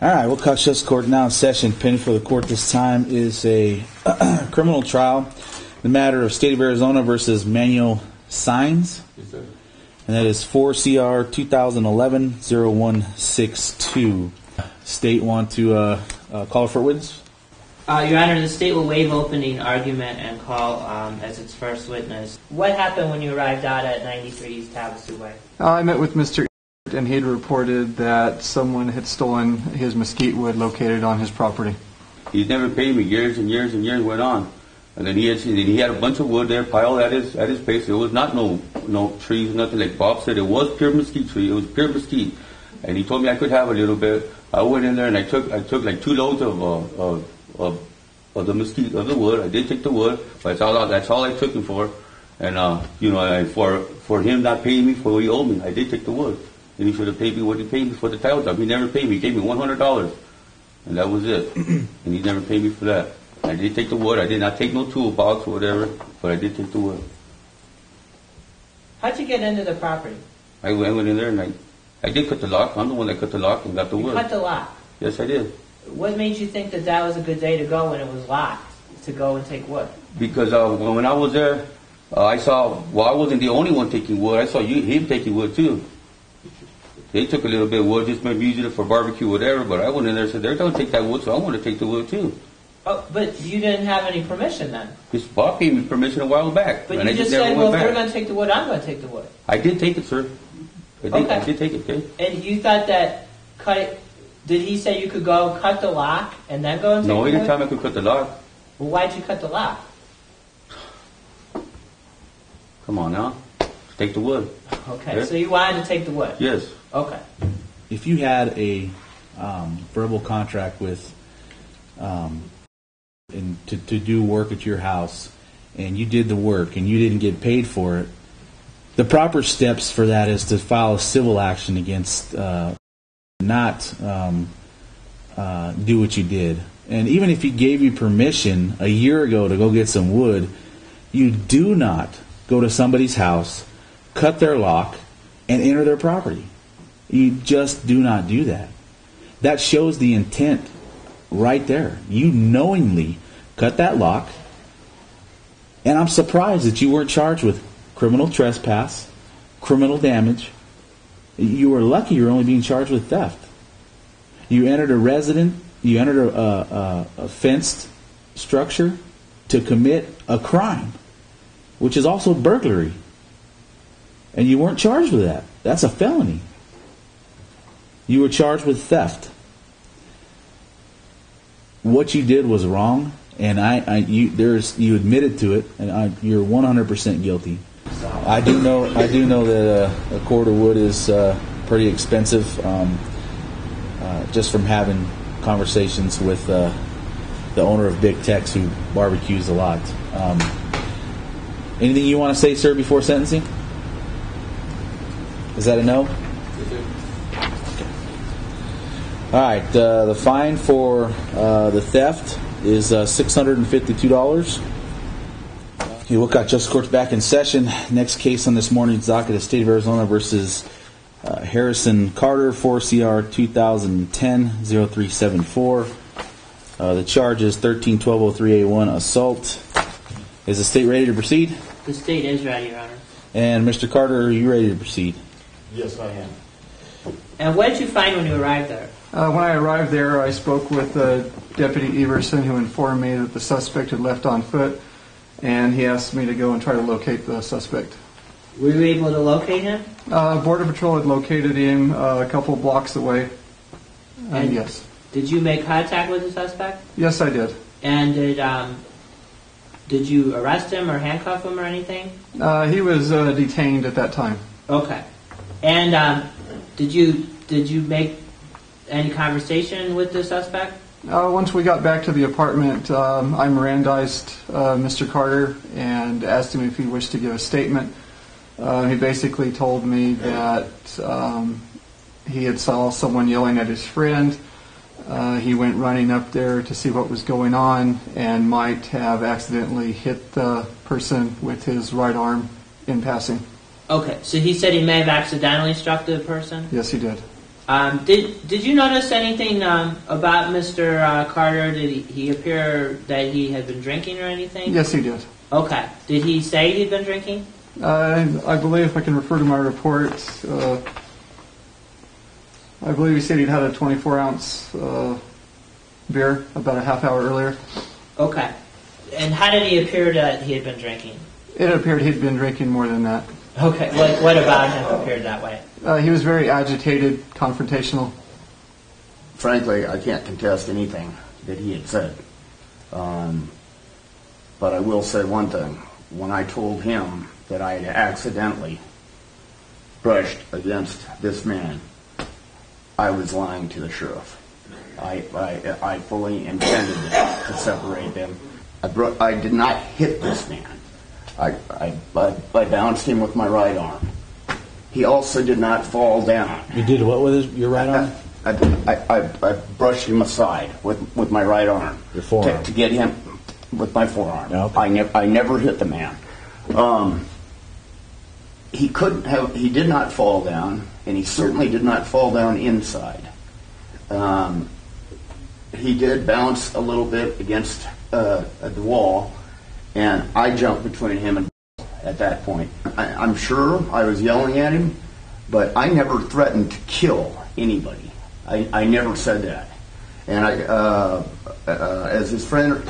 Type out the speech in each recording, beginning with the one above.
All right, Willcox-Justice-Court now in session. Pending for the court this time is a criminal trial. The matter of State of Arizona versus Manuel Signs. Yes, sir. And that is 4 CR 2011-0162. State want to call for witness? Your Honor, the state will waive opening argument and call as its first witness. What happened when you arrived out at 93 East Havasu Way? I met with Mr. and he had reported that someone had stolen his mesquite wood located on his property. He's never paid me. Years and years and years went on, and then he had a bunch of wood there piled at his place. It was not no trees, nothing like Bob said. It was pure mesquite tree. It was pure mesquite, and he told me I could have a little bit. I went in there and I took like 2 loads of the mesquite of the wood. I did take the wood, but that's all I took him for. And for him not paying me for what he owed me, I did take the wood. And he should have paid me what he paid me for the title job. He never paid me. He gave me $100, and that was it. And he never paid me for that. I did take the wood. I did not take no toolbox or whatever, but I did take the wood. How'd you get into the property? I went in there and I did cut the lock. I'm the one that cut the lock and got the wood. You cut the lock? Yes, I did. What made you think that that was a good day to go when it was locked, to go and take wood? Because when I was there, I saw, I wasn't the only one taking wood. I saw him taking wood too. They took a little bit of wood, just maybe using it for barbecue, whatever, but I went in there and said, they're going to take that wood, so I want to take the wood too. Oh, but you didn't have any permission then? This Bob gave me permission a while back. But you just said, well, if they're going to take the wood, I'm going to take the wood. I did take it, sir. I did take it, okay? And you thought that did he say you could go cut the lock and then go and take the wood? No, he didn't tell me I could cut the lock. Well, why'd you cut the lock? Come on now. Take the wood. Okay, Yeah? so you wanted to take the wood? Yes. Okay. If you had a verbal contract with to do work at your house, and you did the work and you didn't get paid for it, the proper steps for that is to file a civil action against not do what you did. And even if he gave you permission a year ago to go get some wood, you do not go to somebody's house, cut their lock, and enter their property. You just do not do that. That shows the intent right there. You knowingly cut that lock, and I'm surprised that you weren't charged with criminal trespass, criminal damage. You were lucky you were only being charged with theft. You entered a fenced structure to commit a crime, which is also burglary. And you weren't charged with that. That's a felony. You were charged with theft. What you did was wrong, and you admitted to it, and you're 100% guilty. I do know that a cord of wood is pretty expensive, just from having conversations with the owner of Big Tex, who barbecues a lot. Anything you want to say, sir, before sentencing? Is that a no? Yes, sir. Okay. All right. The fine for the theft is $652. You look at Justice Court's back in session. Next case on this morning's docket is State of Arizona versus Harrison Carter, 4 CR 2010-0374. The charge is 13-1203A1 assault. Is the state ready to proceed? The state is ready, Your Honor. And Mr. Carter, are you ready to proceed? Yes, I am. And what did you find when you arrived there? When I arrived there, I spoke with Deputy Everson, who informed me that the suspect had left on foot, and he asked me to go and try to locate the suspect. Were you able to locate him? Border Patrol had located him a couple blocks away. And yes. Did you make contact with the suspect? Yes, I did. And did you arrest him or handcuff him or anything? He was detained at that time. Okay. And did you make any conversation with the suspect? Once we got back to the apartment, I Mirandized Mr. Carter and asked him if he wished to give a statement. He basically told me that he had saw someone yelling at his friend. He went running up there to see what was going on and might have accidentally hit the person with his right arm in passing. Okay, so he said he may have accidentally struck the person? Yes, he did. Did you notice anything about Mr. Carter? Did he appear that he had been drinking or anything? Yes, he did. Okay. Did he say he'd been drinking? I believe, if I can refer to my report, I believe he said he'd had a 24-ounce beer about a half hour earlier. Okay. And how did he appear that he had been drinking? It appeared he'd been drinking more than that. Okay. What about him appeared that way? He was very agitated, confrontational. Frankly, I can't contest anything that he had said. But I will say one thing. When I told him that I had accidentally brushed against this man, I was lying to the sheriff. I fully intended to separate them. I did not hit this man. I bounced him with my right arm. He also did not fall down. You did what with your right arm? I brushed him aside with my right arm. Your forearm. To get him with my forearm. Okay. I never hit the man. He did not fall down, and he certainly did not fall down inside. He did bounce a little bit against the wall, and I jumped between him and at that point. I'm sure I was yelling at him, but I never threatened to kill anybody. I never said that. And as his friend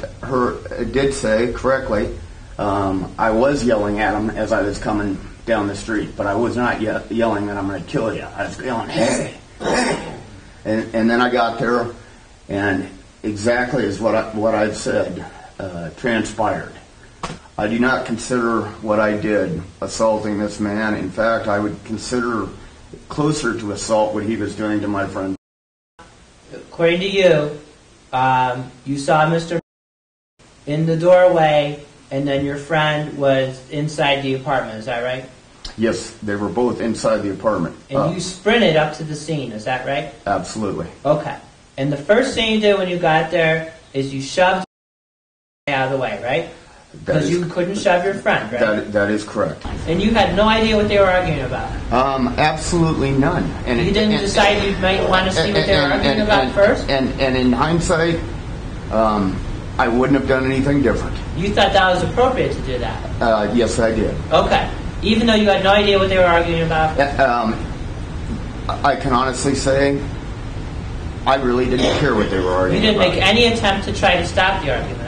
did say correctly, I was yelling at him as I was coming down the street, but I was not yelling that I'm going to kill you. I was yelling, hey, hey. And then I got there, and exactly as what I've said transpired. I do not consider what I did assaulting this man. In fact, I would consider closer to assault what he was doing to my friend. According to you, you saw Mr. in the doorway, and then your friend was inside the apartment. Is that right? Yes, they were both inside the apartment. And you sprinted up to the scene. Is that right? Absolutely. Okay. And the first thing you did when you got there is you shoved out of the way, right? Because you couldn't shove your friend, right? That is correct. And you had no idea what they were arguing about? Absolutely none. And you didn't decide you might want to see what they were arguing about first? And in hindsight, I wouldn't have done anything different. You thought that was appropriate to do that? Yes, I did. Okay. Even though you had no idea what they were arguing about? I can honestly say I really didn't care what they were arguing about. You didn't make any attempt to try to stop the argument?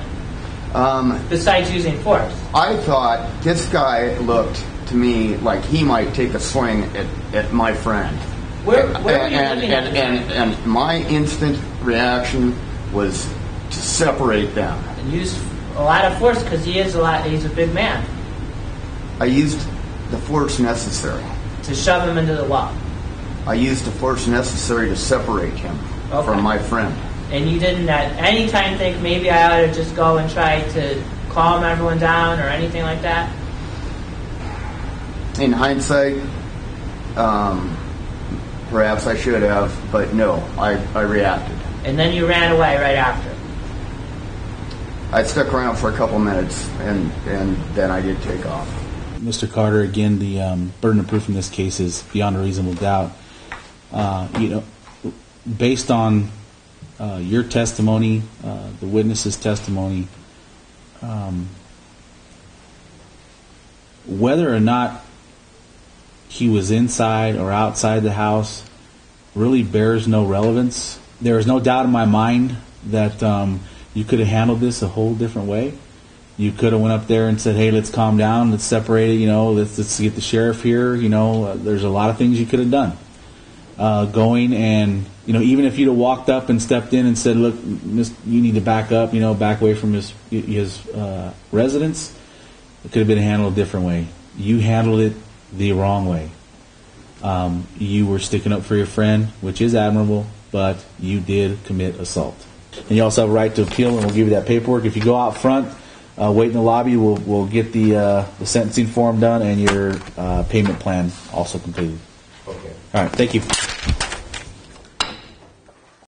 Besides using force? I thought this guy looked to me like he might take a swing at my friend. Where were you looking at? And my instant reaction was to separate them. And use a lot of force because he's a big man. I used the force necessary. To shove him into the wall? I used the force necessary to separate him from my friend. And you didn't at any time think maybe I ought to just go and try to calm everyone down or anything like that? In hindsight, perhaps I should have, but no, I reacted. And then you ran away right after? I stuck around for a couple minutes, and then I did take off. Mr. Carter, again, the burden of proof in this case is beyond a reasonable doubt. Based on your testimony, the witness's testimony, whether or not he was inside or outside the house really bears no relevance. There is no doubt in my mind that you could have handled this a whole different way. You could have went up there and said, hey, let's calm down, let's separate it, let's get the sheriff here. There's a lot of things you could have done. Going and, even if you'd have walked up and stepped in and said, look, you need to back up, back away from his residence, it could have been handled a different way. You handled it the wrong way. You were sticking up for your friend, which is admirable, but you did commit assault. And you also have a right to appeal, and we'll give you that paperwork. If you go out front, wait in the lobby, we'll get the sentencing form done and your payment plan also completed. Okay. All right, thank you.